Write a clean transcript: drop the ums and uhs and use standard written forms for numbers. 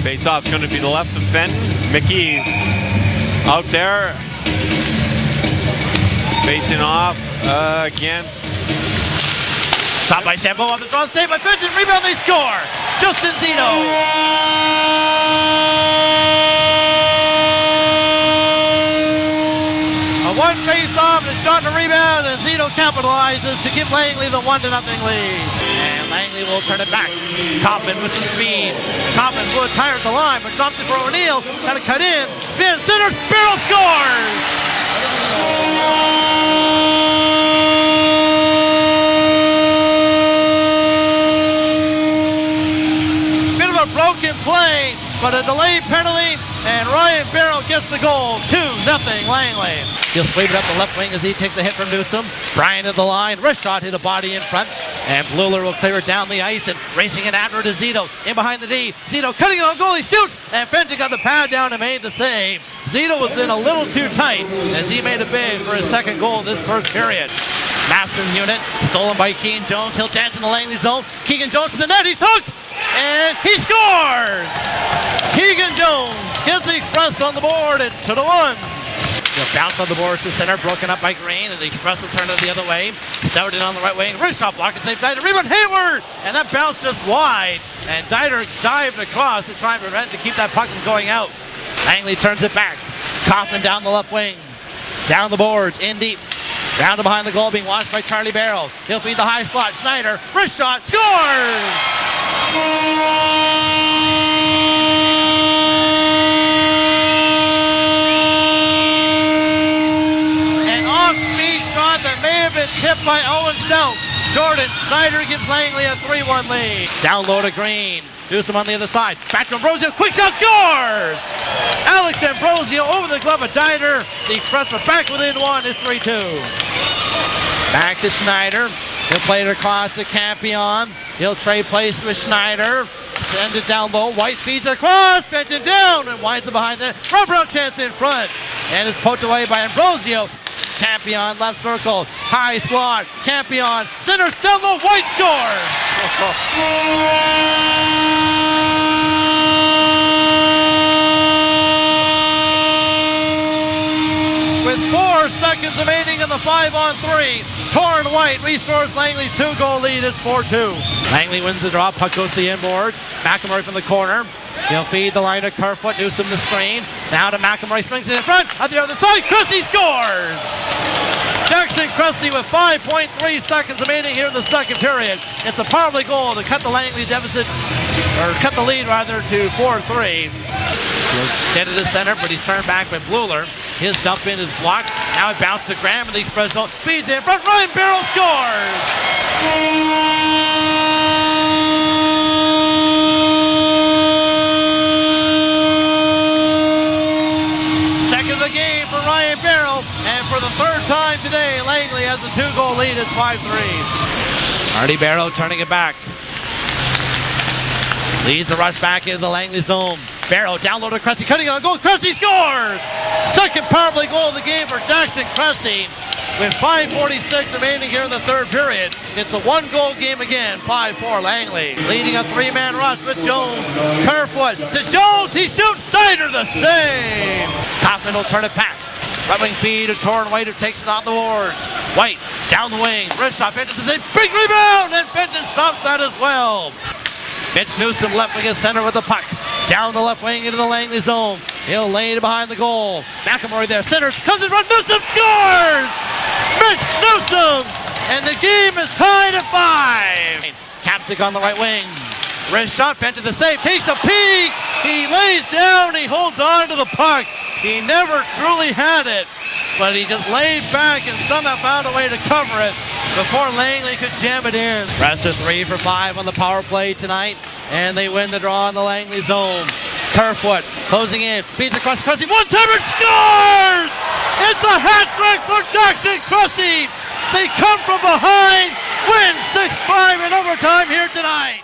Face-off's going to be the left of Fenton. Mickey out there. Facing off against. Shot by Sambo on the draw, saved by Fenton. Rebound, they score. Justin Zito. A one face-off and a shot and a rebound, and Zito capitalizes to give Langley the 1-0 lead. And Langley will turn it back. Kaufman with some speed. Kaufman blew a tire at the line, but drops it for O'Neill. Trying to cut in. Spin, centers, barrel scores! Broken play, but a delayed penalty, and Ryan Barrow gets the goal. 2-0 Langley. He'll sweep it up the left wing as he takes a hit from Newsom. Bryan at the line, wrist shot, hit a body in front, and Bluler will clear it down the ice and racing it after to Zito. In behind the D, Zito cutting it on goal, he shoots, and Fenton got the pad down and made the save. Zito was in a little too tight as he made a bid for his second goal this first period. Massive unit, stolen by Keegan Jones. He'll dance in the Langley zone. Keegan Jones to the net, he's hooked! And he scores! Keegan Jones gets the Express on the board. It's 2-1. He'll bounce on the boards to center, broken up by Green, and the Express will turn it the other way. Stout in on the right wing. Wrist shot block and save Dieter. Rebound Hayward! And that bounced just wide. And Dieter dived across to try and prevent to keep that puck from going out. Langley turns it back. Kaufman down the left wing. Down the boards, in deep. Down to behind the goal, being watched by Charlie Barrow. He'll feed the high slot. Schneider, wrist shot, scores! An off-speed shot that may have been tipped by Owen Stout. Jordan Schneider gives Langley a 3-1 lead. Down low to Green. Newsom on the other side. Back to Ambrosio. Quick shot, scores! Alex Ambrosio over the glove of Dieter. The Express are back within one. It's 3-2. Back to Schneider. He'll play it across to Campion. He'll trade place with Schneider. Send it down low. White feeds it across. Fenton down and winds it behind it. Run chance in front. And is poked away by Ambrosio. Campion left circle. High slot. Campion. Centers down low. White scores. With 4 seconds remaining in the 5-on-3, Torrin White restores Langley's 2-goal lead. It's 4-2. Langley wins the draw. Puck goes to the inboards. McElroy from the corner. He'll feed the line to Kerfoot. Newsom the screen. Now to McElroy. Swings it in front. At the other side, Cressy scores! Jackson Cressy with 5.3 seconds remaining here in the second period. It's a power play goal to cut the Langley deficit, or cut the lead rather, to 4-3. He'll get to the center, but he's turned back by Bluler. His dump in is blocked. Now it bounced to Graham in the Express zone. Feeds in front. Ryan Barrow scores! Second of the game for Ryan Barrow. And for the third time today, Langley has a 2-goal lead. It's 5-3. Artie Barrow turning it back. Leads the rush back into the Langley zone. Barrow down low to Cressy, cutting it on goal. Cressy scores! Second power play goal of the game for Jackson Cressy. With 5:46 remaining here in the third period, it's a 1-goal game again. 5-4 Langley. Leading a 3-man rush with Jones. Kerfoot to Jones. He shoots. Dieter the save. Kaufman will turn it back. Right wing feed to Torrin White, who takes it on the boards. White down the wing. Wrist shot. Fenton to save. Big rebound, and Fenton stops that as well. Mitch Newsom left wing center with the puck. Down the left wing into the Langley zone. He'll lay it behind the goal. McElroy there. Centers. Comes in front. Newsom scores! Mitch Newsom! And the game is tied at 5. Capsick on the right wing. Wrist shot. Fenton the save. Takes a peek. He lays down. He holds on to the puck. He never truly had it, but he just laid back and somehow found a way to cover it before Langley could jam it in. Rest of 3 for 5 on the power play tonight, and they win the draw in the Langley zone. Kerfoot closing in, feeds across Cressy, one-timer, scores! It's a hat trick for Jackson Cressy. They come from behind, win 6-5 in overtime here tonight.